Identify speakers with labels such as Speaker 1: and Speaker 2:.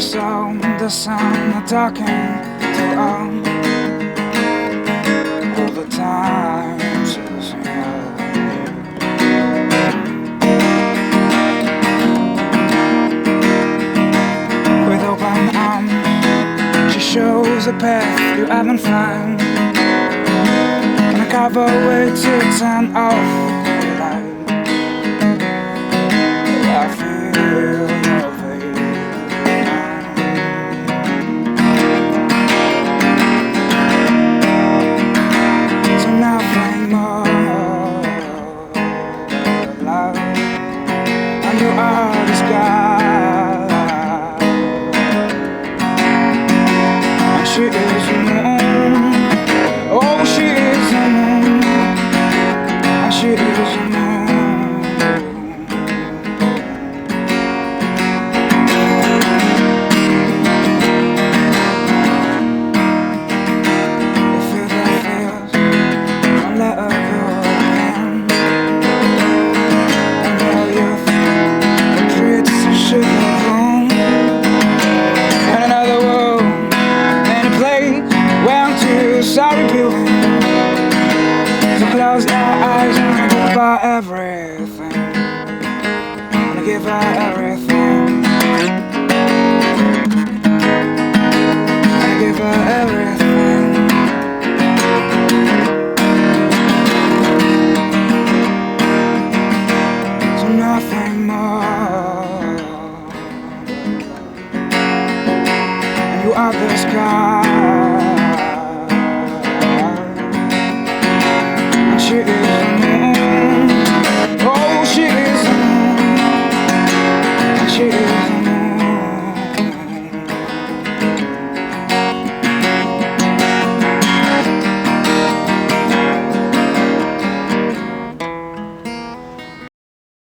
Speaker 1: saw the sun talking to all the time. With open arms, she shows a path you haven't found, and I cover way to turn off the light. I feel your veil. So nothing more love, and you are the sky. And she is the moon. Oh, she is the moon. And she is the moon. Sorry building, so close your eyes and give her everything. Wanna give her everything. Wanna give her everything. So nothing more. And you are the sky. She is